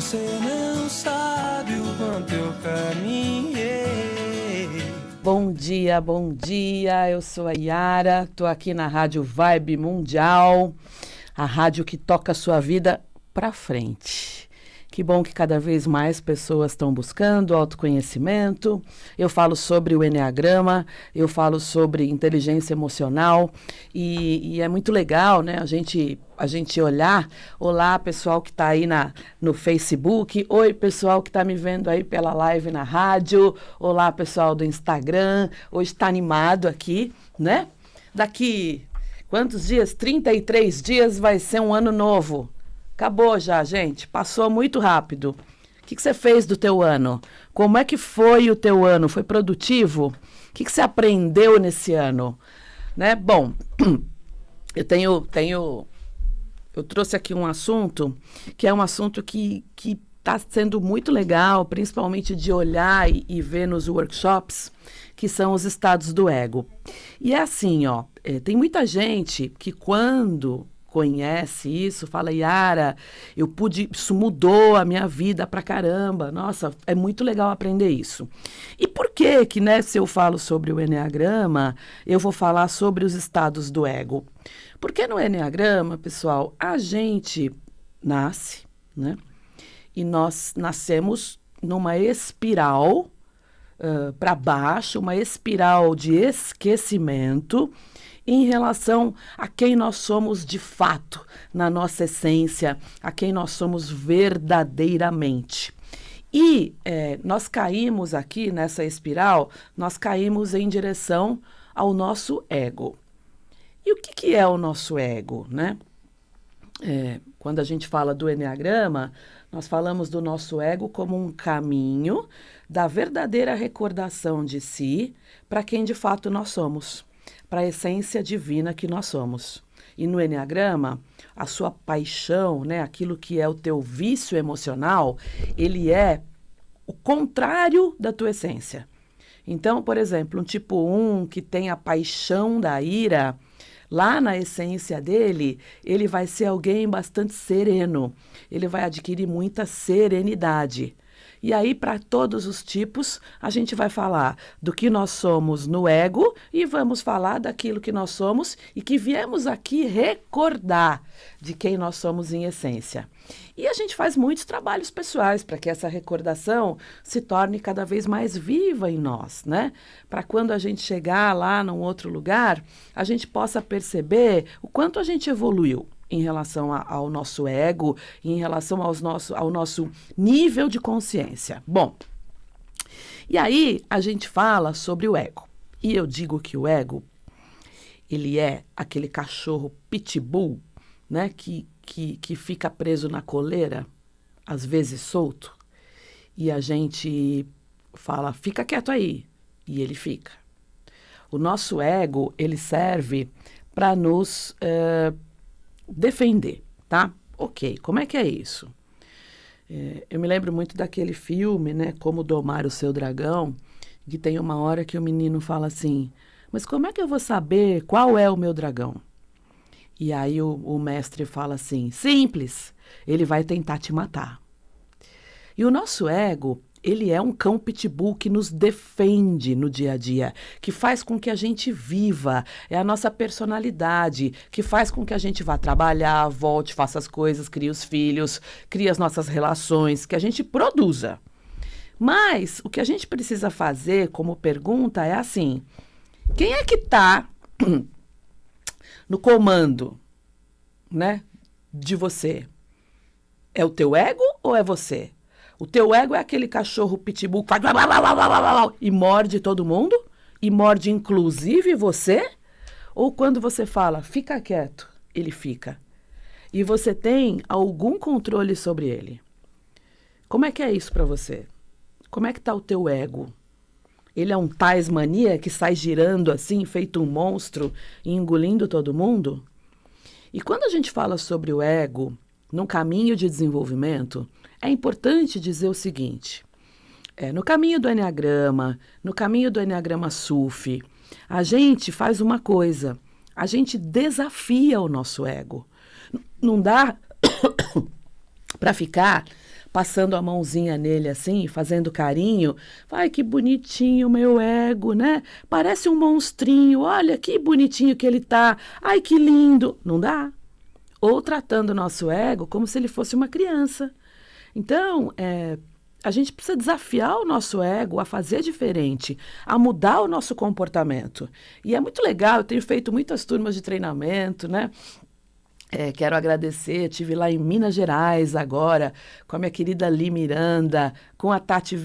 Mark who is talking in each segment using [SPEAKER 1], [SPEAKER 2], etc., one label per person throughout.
[SPEAKER 1] Você não sabe o quanto eu caminhei.
[SPEAKER 2] Bom dia, eu sou a Yara, tô aqui na Rádio Vibe Mundial, a rádio que toca a sua vida pra frente. Que bom que cada vez mais pessoas estão buscando autoconhecimento. Eu falo sobre o Enneagrama, eu falo sobre inteligência emocional e é muito legal, né? A gente olhar. Olá, pessoal que está aí no Facebook. Oi, pessoal que está me vendo aí pela live na rádio. Olá, pessoal do Instagram. Hoje está animado aqui, né? Daqui quantos dias? 33 dias vai ser um ano novo. Acabou já, gente. Passou muito rápido. O que você fez do teu ano? Como é que foi o teu ano? Foi produtivo? O que você aprendeu nesse ano? Né? Bom, eu trouxe aqui um assunto que é um assunto que está sendo muito legal, principalmente de olhar e ver nos workshops, que são os estados do ego. E é assim, ó, tem muita gente que quando conhece isso, fala, Yara, isso mudou a minha vida pra caramba, nossa, é muito legal aprender isso. E por que, né, se eu falo sobre o Enneagrama, eu vou falar sobre os estados do ego? Porque no Enneagrama, pessoal, a gente nasce, né, e nós nascemos numa espiral para baixo, uma espiral de esquecimento, em relação a quem nós somos de fato, na nossa essência, a quem nós somos verdadeiramente. E nós caímos aqui nessa espiral, nós caímos em direção ao nosso ego. E o que é o nosso ego, né? Quando a gente fala do Enneagrama, nós falamos do nosso ego como um caminho da verdadeira recordação de si para quem de fato nós somos, para a essência divina que nós somos. E no Enneagrama, a sua paixão, né, aquilo que é o teu vício emocional, ele é o contrário da tua essência. Então, por exemplo, um tipo 1 que tem a paixão da ira, lá na essência dele, ele vai ser alguém bastante sereno, ele vai adquirir muita serenidade. E aí, para todos os tipos, a gente vai falar do que nós somos no ego e vamos falar daquilo que nós somos e que viemos aqui recordar de quem nós somos em essência. E a gente faz muitos trabalhos pessoais para que essa recordação se torne cada vez mais viva em nós, né? Para quando a gente chegar lá num outro lugar, a gente possa perceber o quanto a gente evoluiu em relação ao nosso ego, em relação ao nosso nível de consciência. Bom, e aí a gente fala sobre o ego. E eu digo que o ego, ele é aquele cachorro pitbull, né, que fica preso na coleira, às vezes solto, e a gente fala, fica quieto aí, e ele fica. O nosso ego, ele serve para nos defender, tá? Ok, como é que é isso? Eu me lembro muito daquele filme, né, Como Domar o Seu Dragão, que tem uma hora que o menino fala assim, mas como é que eu vou saber qual é o meu dragão? E aí o mestre fala assim, simples, ele vai tentar te matar. E o nosso ego, ele é um cão pitbull que nos defende no dia a dia, que faz com que a gente viva, é a nossa personalidade, que faz com que a gente vá trabalhar, volte, faça as coisas, crie os filhos, crie as nossas relações, que a gente produza. Mas o que a gente precisa fazer como pergunta é assim, quem é que está no comando, né, de você? É o teu ego ou é você? O teu ego é aquele cachorro pitbull que faz e morde todo mundo? E morde inclusive você? Ou quando você fala, fica quieto, ele fica. E você tem algum controle sobre ele? Como é que é isso para você? Como é que está o teu ego? Ele é um Tasmania que sai girando assim, feito um monstro e engolindo todo mundo? E quando a gente fala sobre o ego, num caminho de desenvolvimento, é importante dizer o seguinte, no caminho do Enneagrama, no caminho do Enneagrama Sufi, a gente faz uma coisa, a gente desafia o nosso ego. Não dá para ficar passando a mãozinha nele assim, fazendo carinho. Ai, que bonitinho meu ego, né? Parece um monstrinho, olha que bonitinho que ele tá. Ai, que lindo. Não dá. Ou tratando o nosso ego como se ele fosse uma criança. Então, a gente precisa desafiar o nosso ego a fazer diferente, a mudar o nosso comportamento. E é muito legal, eu tenho feito muitas turmas de treinamento, né? Quero agradecer, estive lá em Minas Gerais agora, com a minha querida Li Miranda, com a Tati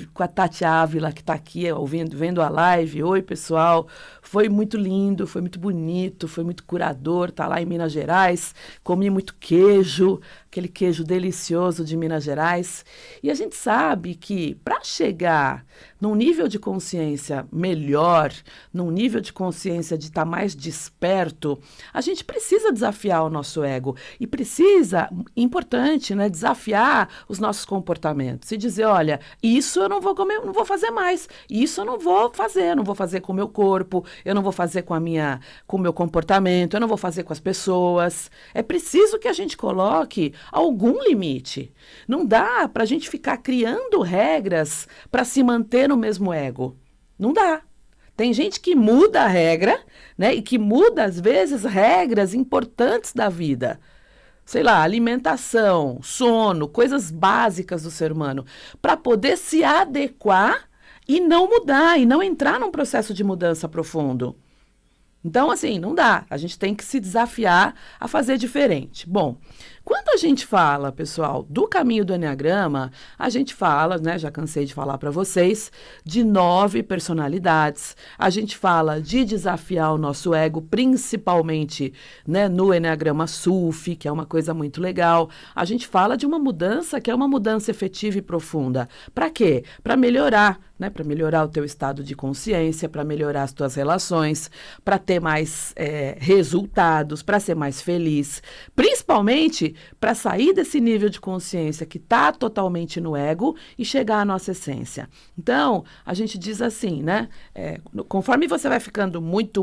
[SPEAKER 2] Ávila, que está aqui vendo a live. Oi, pessoal. Foi muito lindo, foi muito bonito, foi muito curador. Tá lá em Minas Gerais, comi muito queijo, aquele queijo delicioso de Minas Gerais. E a gente sabe que para chegar num nível de consciência melhor, num nível de consciência de estar mais desperto, a gente precisa desafiar o nosso ego. E precisa, importante, né, desafiar os nossos comportamentos. E dizer, olha, isso eu não vou comer, não vou fazer mais. Isso eu não vou fazer com o meu corpo, eu não vou fazer com o meu comportamento, eu não vou fazer com as pessoas. É preciso que a gente coloque algum limite. Não dá para a gente ficar criando regras para se manter no mesmo ego. Não dá. Tem gente que muda a regra, né? E que muda, às vezes, regras importantes da vida. Sei lá, alimentação, sono, coisas básicas do ser humano, para poder se adequar e não mudar, e não entrar num processo de mudança profundo. Então, assim, não dá. A gente tem que se desafiar a fazer diferente. Bom, quando a gente fala, pessoal, do caminho do Eneagrama, a gente fala, né, já cansei de falar para vocês, de 9 personalidades. A gente fala de desafiar o nosso ego, principalmente, né, no Eneagrama SUF, que é uma coisa muito legal. A gente fala de uma mudança que é uma mudança efetiva e profunda. Para quê? Para melhorar, né, para melhorar o teu estado de consciência, para melhorar as tuas relações, para ter mais resultados, para ser mais feliz, principalmente para sair desse nível de consciência que está totalmente no ego e chegar à nossa essência. Então, a gente diz assim, né? Conforme você vai ficando muito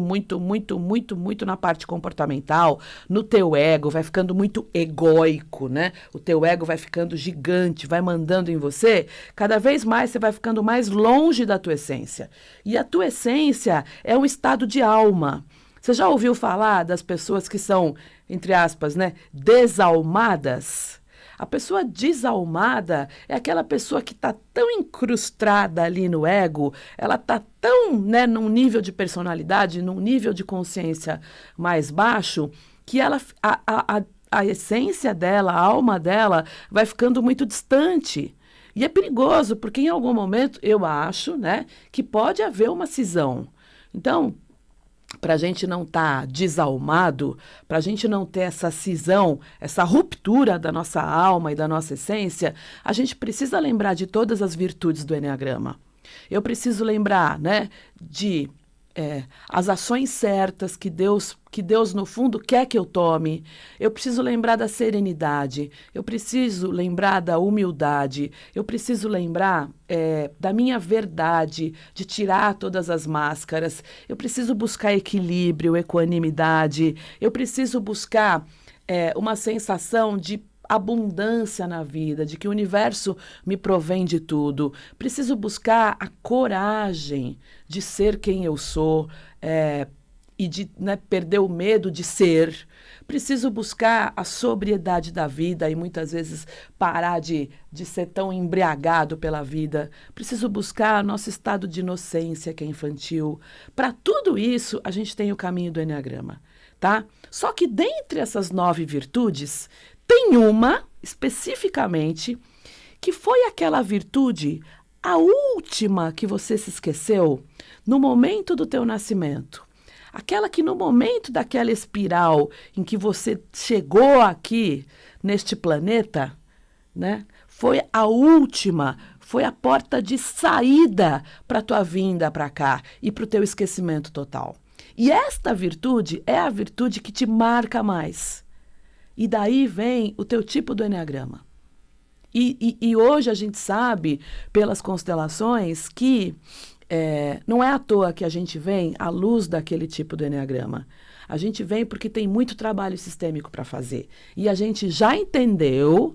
[SPEAKER 2] na parte comportamental, no teu ego, vai ficando muito egóico, né? O teu ego vai ficando gigante, vai mandando em você, cada vez mais você vai ficando mais longe da tua essência. E a tua essência é um estado de alma. Você já ouviu falar das pessoas que são, entre aspas, né, desalmadas? A pessoa desalmada é aquela pessoa que está tão incrustada ali no ego, ela está tão, né, num nível de personalidade, num nível de consciência mais baixo, que ela, a essência dela, a alma dela, vai ficando muito distante. E é perigoso, porque em algum momento, eu acho, né, que pode haver uma cisão. Então, para a gente não estar desalmado, para a gente não ter essa cisão, essa ruptura da nossa alma e da nossa essência, a gente precisa lembrar de todas as virtudes do Eneagrama. Eu preciso lembrar, né, de as ações certas que Deus, no fundo, quer que eu tome. Eu preciso lembrar da serenidade, eu preciso lembrar da humildade, eu preciso lembrar da minha verdade, de tirar todas as máscaras, eu preciso buscar equilíbrio, equanimidade, eu preciso buscar uma sensação de abundância na vida, de que o universo me provém de tudo. Preciso buscar a coragem de ser quem eu sou e de, né, perder o medo de ser. Preciso buscar a sobriedade da vida e muitas vezes parar de ser tão embriagado pela vida. Preciso buscar nosso estado de inocência, que é infantil. Para tudo isso, a gente tem o caminho do Eneagrama, tá? Só que dentre essas 9 virtudes, tem uma, especificamente, que foi aquela virtude, a última que você se esqueceu no momento do teu nascimento. Aquela que no momento daquela espiral em que você chegou aqui, neste planeta, né, foi a última, foi a porta de saída para a tua vinda para cá e para o teu esquecimento total. E esta virtude é a virtude que te marca mais. E daí vem o teu tipo do Eneagrama. E hoje a gente sabe, pelas constelações, que não é à toa que a gente vem à luz daquele tipo do Eneagrama. A gente vem porque tem muito trabalho sistêmico para fazer. E a gente já entendeu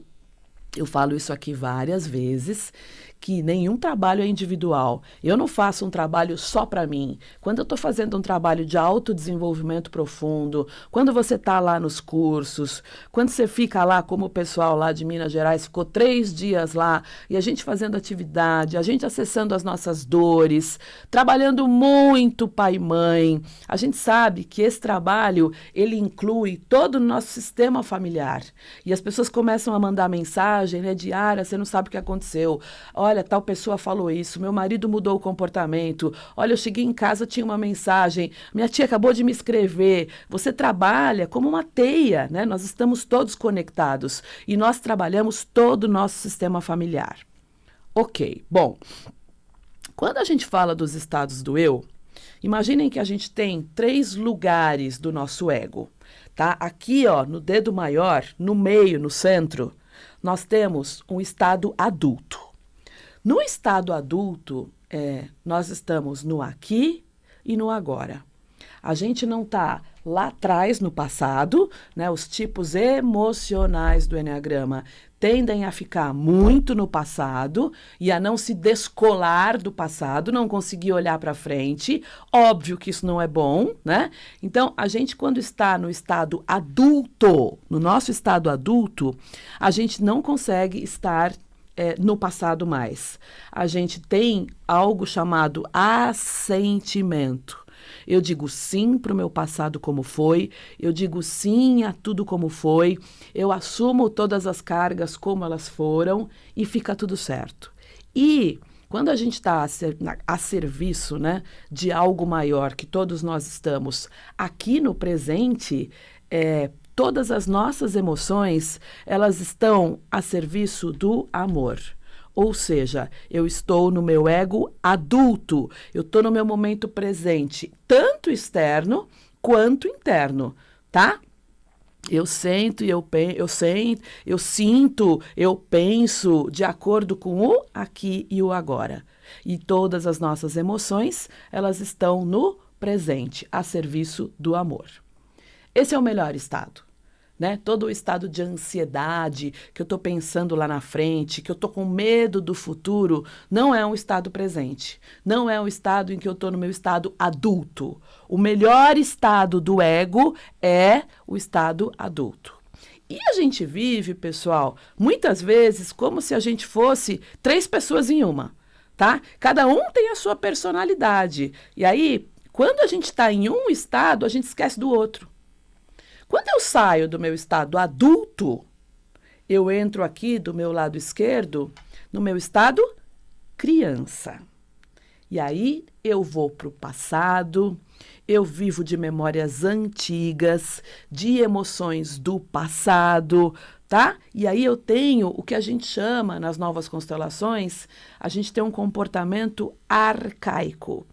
[SPEAKER 2] Eu falo isso aqui várias vezes, que nenhum trabalho é individual. Eu não faço um trabalho só para mim. Quando eu estou fazendo um trabalho de autodesenvolvimento profundo, quando você está lá nos cursos, quando você fica lá, como o pessoal lá de Minas Gerais ficou 3 dias lá, e a gente fazendo atividade, a gente acessando as nossas dores, trabalhando muito pai e mãe, a gente sabe que esse trabalho, ele inclui todo o nosso sistema familiar. E as pessoas começam a mandar mensagem, né, diária, você não sabe o que aconteceu. Olha, tal pessoa falou isso, meu marido mudou o comportamento. Olha, eu cheguei em casa, tinha uma mensagem, minha tia acabou de me escrever. Você trabalha como uma teia, né? Nós estamos todos conectados e nós trabalhamos todo o nosso sistema familiar. Ok, bom, quando a gente fala dos estados do eu, imaginem que a gente tem 3 lugares do nosso ego, tá? Aqui, ó, no dedo maior, no meio, no centro, nós temos um estado adulto. No estado adulto, nós estamos no aqui e no agora. A gente não está lá atrás, no passado, né? Os tipos emocionais do Eneagrama tendem a ficar muito no passado e a não se descolar do passado, não conseguir olhar para frente. Óbvio que isso não é bom, né? Então, a gente, quando está no estado adulto, no nosso estado adulto, a gente não consegue estar no passado mais. A gente tem algo chamado assentimento. Eu digo sim para o meu passado como foi, eu digo sim a tudo como foi, eu assumo todas as cargas como elas foram e fica tudo certo. E quando a gente está a serviço, né, de algo maior que todos nós estamos aqui no presente, todas as nossas emoções, elas estão a serviço do amor. Ou seja, eu estou no meu ego adulto, eu estou no meu momento presente, tanto externo quanto interno, tá? Eu sinto, eu penso de acordo com o aqui e o agora. E todas as nossas emoções, elas estão no presente, a serviço do amor. Esse é o melhor estado. Né? Todo o estado de ansiedade, que eu estou pensando lá na frente, que eu estou com medo do futuro, não é um estado presente. Não é um estado em que eu estou no meu estado adulto. O melhor estado do ego é o estado adulto. E a gente vive, pessoal, muitas vezes como se a gente fosse 3 pessoas em uma, tá? Cada um tem a sua personalidade. E aí, quando a gente está em um estado, a gente esquece do outro. Quando eu saio do meu estado adulto, eu entro aqui do meu lado esquerdo, no meu estado criança. E aí eu vou para o passado, eu vivo de memórias antigas, de emoções do passado, tá? E aí eu tenho o que a gente chama, nas novas constelações, a gente tem um comportamento arcaico.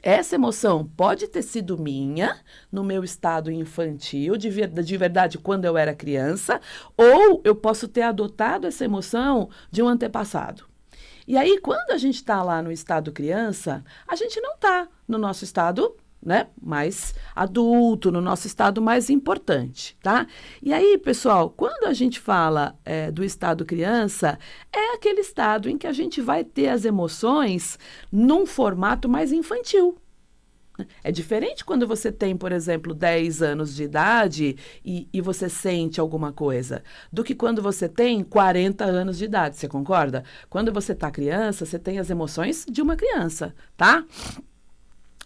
[SPEAKER 2] Essa emoção pode ter sido minha, no meu estado infantil, de verdade, quando eu era criança, ou eu posso ter adotado essa emoção de um antepassado. E aí, quando a gente está lá no estado criança, a gente não está no nosso estado, né, mais adulto, no nosso estado mais importante, tá? E aí, pessoal, quando a gente fala do estado criança, é aquele estado em que a gente vai ter as emoções num formato mais infantil. É diferente quando você tem, por exemplo, 10 anos de idade e você sente alguma coisa, do que quando você tem 40 anos de idade, você concorda? Quando você está criança, você tem as emoções de uma criança, tá?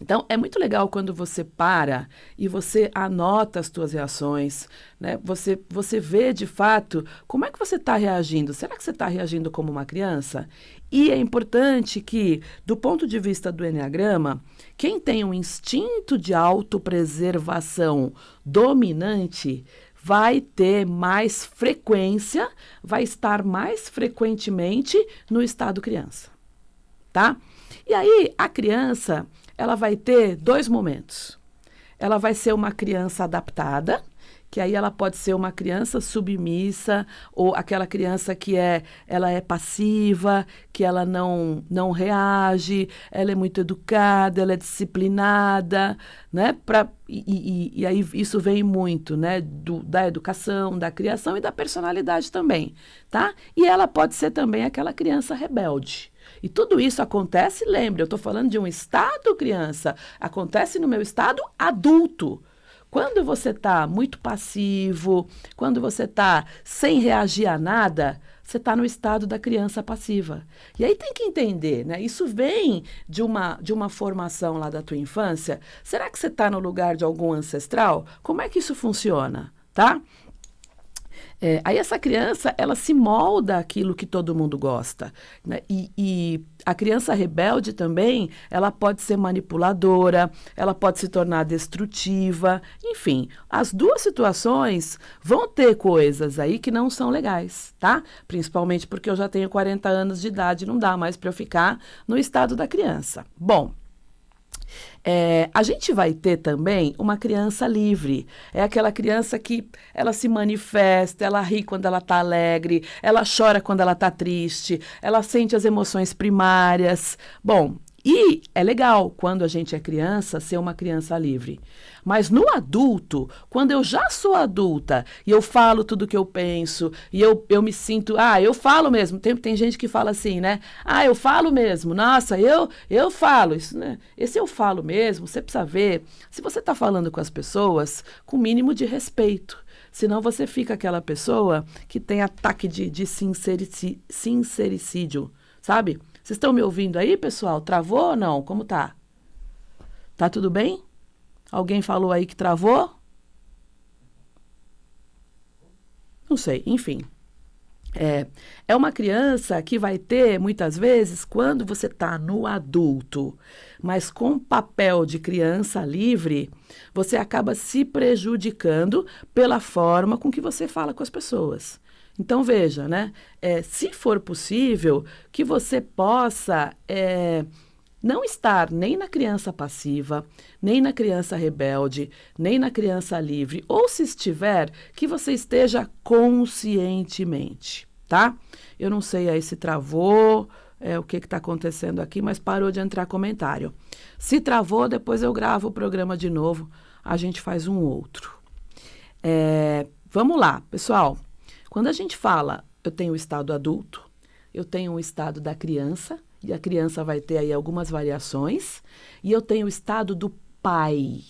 [SPEAKER 2] Então, é muito legal quando você para e você anota as suas reações, né? Você vê, de fato, como é que você está reagindo. Será que você está reagindo como uma criança? E é importante que, do ponto de vista do Eneagrama, quem tem um instinto de autopreservação dominante vai ter mais frequência, vai estar mais frequentemente no estado criança, tá? E aí, a criança, ela vai ter 2 momentos. Ela vai ser uma criança adaptada, que aí ela pode ser uma criança submissa, ou aquela criança que ela é passiva, que ela não reage, ela é muito educada, ela é disciplinada, né? E aí isso vem muito, né? Da educação, da criação e da personalidade também, tá? E ela pode ser também aquela criança rebelde. E tudo isso acontece, lembre, eu estou falando de um estado criança, acontece no meu estado adulto. Quando você está muito passivo, quando você está sem reagir a nada, você está no estado da criança passiva. E aí tem que entender, né? Isso vem de uma formação lá da tua infância. Será que você está no lugar de algum ancestral? Como é que isso funciona, tá? Aí essa criança, ela se molda aquilo que todo mundo gosta, né? E a criança rebelde também, ela pode ser manipuladora, ela pode se tornar destrutiva, enfim, as duas situações vão ter coisas aí que não são legais, tá? Principalmente porque eu já tenho 40 anos de idade, não dá mais para eu ficar no estado da criança. Bom, a gente vai ter também uma criança livre. É aquela criança que ela se manifesta, ela ri quando ela está alegre, ela chora quando ela está triste, ela sente as emoções primárias. Bom, e é legal, quando a gente é criança, ser uma criança livre. Mas no adulto, quando eu já sou adulta e eu falo tudo o que eu penso, e eu me sinto, eu falo mesmo. Tem gente que fala assim, né? Eu falo mesmo. Nossa, eu falo. Isso, né? Esse eu falo mesmo, você precisa ver se você está falando com as pessoas com o mínimo de respeito. Senão você fica aquela pessoa que tem ataque de sincericídio, sabe? Vocês estão me ouvindo aí, pessoal? Travou ou não? Como tá? Tá tudo bem? Alguém falou aí que travou? Não sei, enfim. É uma criança que vai ter, muitas vezes, quando você está no adulto, mas com papel de criança livre, você acaba se prejudicando pela forma com que você fala com as pessoas. Então, veja, né? Se for possível, que você possa não estar nem na criança passiva, nem na criança rebelde, nem na criança livre, ou se estiver, que você esteja conscientemente, tá? Eu não sei aí se travou, o que está acontecendo aqui, mas parou de entrar comentário. Se travou, depois eu gravo o programa de novo, a gente faz um outro. Vamos lá, pessoal. Quando a gente fala, eu tenho o estado adulto, eu tenho o estado da criança, e a criança vai ter aí algumas variações, e eu tenho o estado do pai.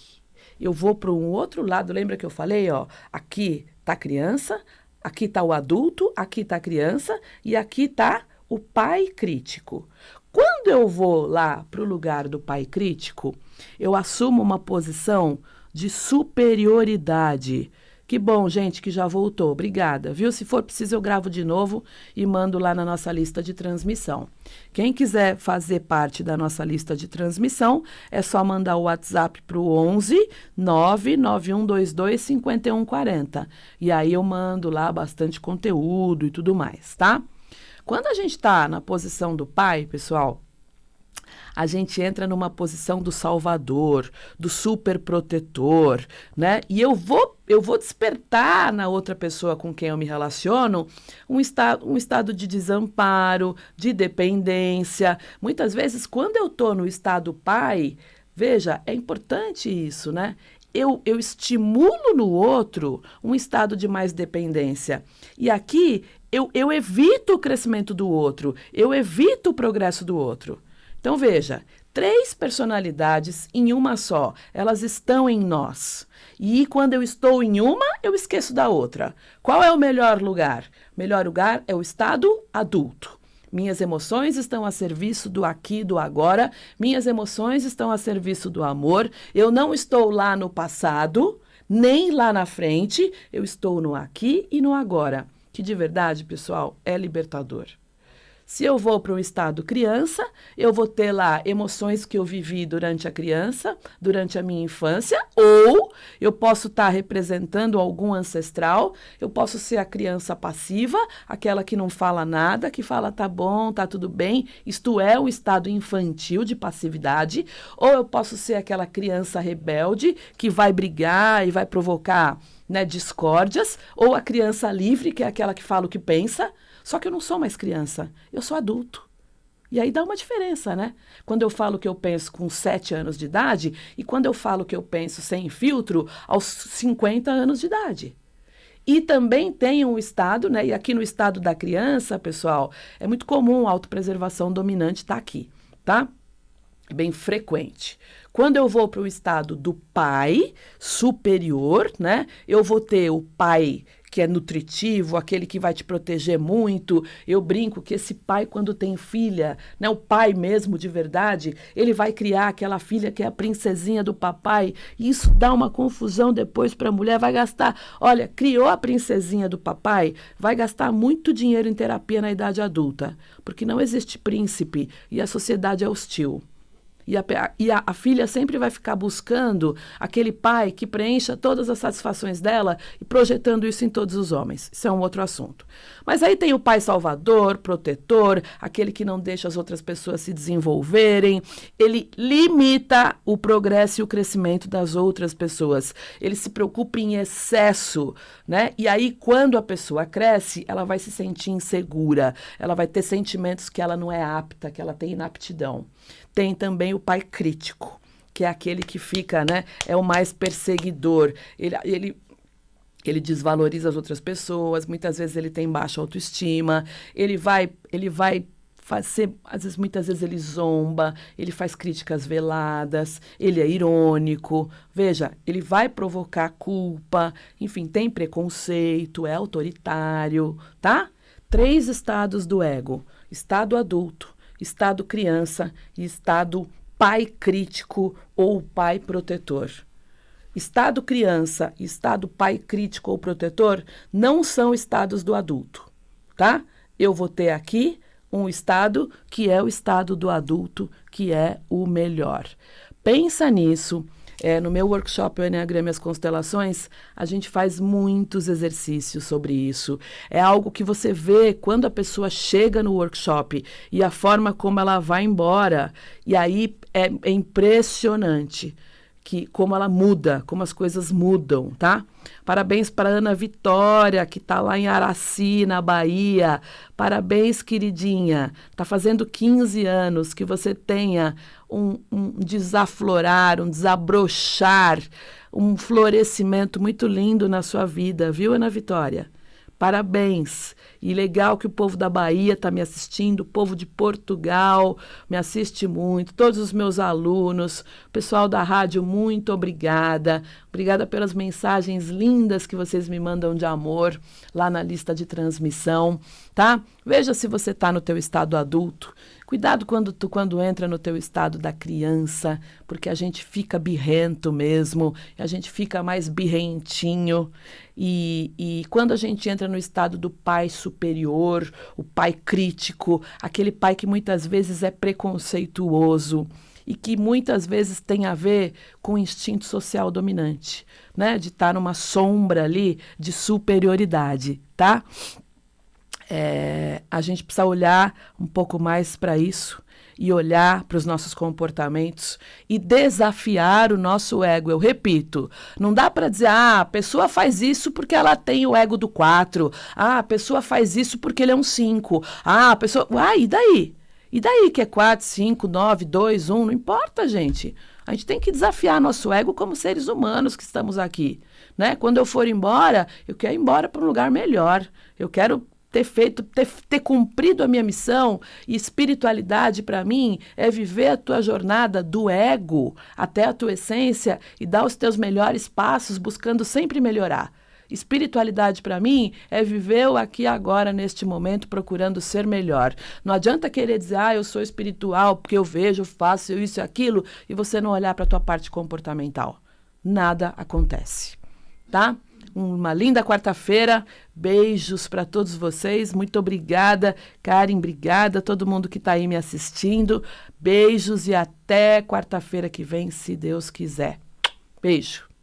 [SPEAKER 2] Eu vou para um outro lado, lembra que eu falei, aqui está a criança, aqui está o adulto, aqui está a criança, e aqui está o pai crítico. Quando eu vou lá para o lugar do pai crítico, eu assumo uma posição de superioridade. Que bom, gente, que já voltou. Obrigada, viu? Se for preciso, eu gravo de novo e mando lá na nossa lista de transmissão. Quem quiser fazer parte da nossa lista de transmissão, é só mandar o WhatsApp para o 11 99122 5140. E aí eu mando lá bastante conteúdo e tudo mais, tá? Quando a gente está na posição do pai, pessoal, a gente entra numa posição do salvador, do superprotetor, né? E eu vou despertar na outra pessoa com quem eu me relaciono um estado de desamparo, de dependência. Muitas vezes, quando eu estou no estado pai, veja, é importante isso, né? Eu estimulo no outro um estado de mais dependência. E aqui, eu evito o crescimento do outro, eu evito o progresso do outro. Então, veja, 3 personalidades em uma só, elas estão em nós. E quando eu estou em uma, eu esqueço da outra. Qual é o melhor lugar? O melhor lugar é o estado adulto. Minhas emoções estão a serviço do aqui e do agora. Minhas emoções estão a serviço do amor. Eu não estou lá no passado, nem lá na frente. Eu estou no aqui e no agora. Que de verdade, pessoal, é libertador. Se eu vou para um estado criança, eu vou ter lá emoções que eu vivi durante a criança, durante a minha infância, ou eu posso estar representando algum ancestral, eu posso ser a criança passiva, aquela que não fala nada, que fala tá bom, tá tudo bem, isto é o estado infantil de passividade, ou eu posso ser aquela criança rebelde que vai brigar e vai provocar, né, discórdias, ou a criança livre, que é aquela que fala o que pensa. Só que eu não sou mais criança, eu sou adulto. E aí dá uma diferença, né? Quando eu falo que eu penso com 7 anos de idade e quando eu falo que eu penso sem filtro aos 50 anos de idade. E também tem um estado, né? E aqui no estado da criança, pessoal, é muito comum a autopreservação dominante estar aqui, tá? É bem frequente. Quando eu vou para o estado do pai superior, né? Eu vou ter o pai que é nutritivo, aquele que vai te proteger muito. Eu brinco que esse pai, quando tem filha, né, o pai mesmo de verdade, ele vai criar aquela filha que é a princesinha do papai, e isso dá uma confusão depois para a mulher, vai gastar, olha, criou a princesinha do papai, vai gastar muito dinheiro em terapia na idade adulta, porque não existe príncipe e a sociedade é hostil. E a filha sempre vai ficar buscando aquele pai que preencha todas as satisfações dela e projetando isso em todos os homens. Isso é um outro assunto. Mas aí tem o pai salvador, protetor, aquele que não deixa as outras pessoas se desenvolverem. Ele limita o progresso e o crescimento das outras pessoas. Ele se preocupa em excesso, né? E aí, quando a pessoa cresce, ela vai se sentir insegura. Ela vai ter sentimentos que ela não é apta, que ela tem inaptidão. Tem também o pai crítico, que é aquele que fica, né, é o mais perseguidor. Ele desvaloriza as outras pessoas, muitas vezes ele tem baixa autoestima, ele vai fazer, às vezes, muitas vezes ele zomba, ele faz críticas veladas, ele é irônico, veja, ele vai provocar culpa, enfim, tem preconceito, é autoritário, tá? 3 estados do ego: estado adulto, estado criança e estado pai crítico ou pai protetor. Estado criança e estado pai crítico ou protetor não são estados do adulto, tá? Eu vou ter aqui um estado que é o estado do adulto, que é o melhor. Pensa nisso. No meu workshop, o Enneagrama e as Constelações, a gente faz muitos exercícios sobre isso. É algo que você vê quando a pessoa chega no workshop e a forma como ela vai embora. E aí é impressionante como ela muda, como as coisas mudam, tá? Parabéns para Ana Vitória, que está lá em Araci, na Bahia. Parabéns, queridinha. Está fazendo 15 anos. Que você tenha um desaflorar, um desabrochar, um florescimento muito lindo na sua vida, viu, Ana Vitória? Parabéns. E legal que o povo da Bahia está me assistindo, o povo de Portugal me assiste muito, todos os meus alunos, o pessoal da rádio, muito obrigada. Obrigada pelas mensagens lindas que vocês me mandam de amor lá na lista de transmissão, tá? Veja se você está no teu estado adulto. Cuidado quando entra no teu estado da criança, porque a gente fica birrento mesmo, a gente fica mais birrentinho. E quando a gente entra no estado do pai superior, o pai crítico, aquele pai que muitas vezes é preconceituoso e que muitas vezes tem a ver com o instinto social dominante, né? De estar numa sombra ali de superioridade, tá? A gente precisa olhar um pouco mais para isso e olhar para os nossos comportamentos e desafiar o nosso ego. Eu repito, não dá para dizer, a pessoa faz isso porque ela tem o ego do 4, a pessoa faz isso porque ele é um 5, a pessoa... e daí? E daí que é 4, 5, 9, 2, 1, não importa, gente. A gente tem que desafiar nosso ego como seres humanos que estamos aqui, né? Quando eu for embora, eu quero ir embora para um lugar melhor. Eu quero ter cumprido a minha missão. E espiritualidade, para mim, é viver a tua jornada do ego até a tua essência e dar os teus melhores passos, buscando sempre melhorar. Espiritualidade, para mim, é viver o aqui e agora, neste momento, procurando ser melhor. Não adianta querer dizer, eu sou espiritual porque eu vejo, faço isso e aquilo, e você não olhar para a tua parte comportamental. Nada acontece, tá? uma linda quarta-feira. Beijos para todos vocês. Muito obrigada, Karen, obrigada a todo mundo que está aí me assistindo. Beijos e até quarta-feira que vem, se Deus quiser. Beijo.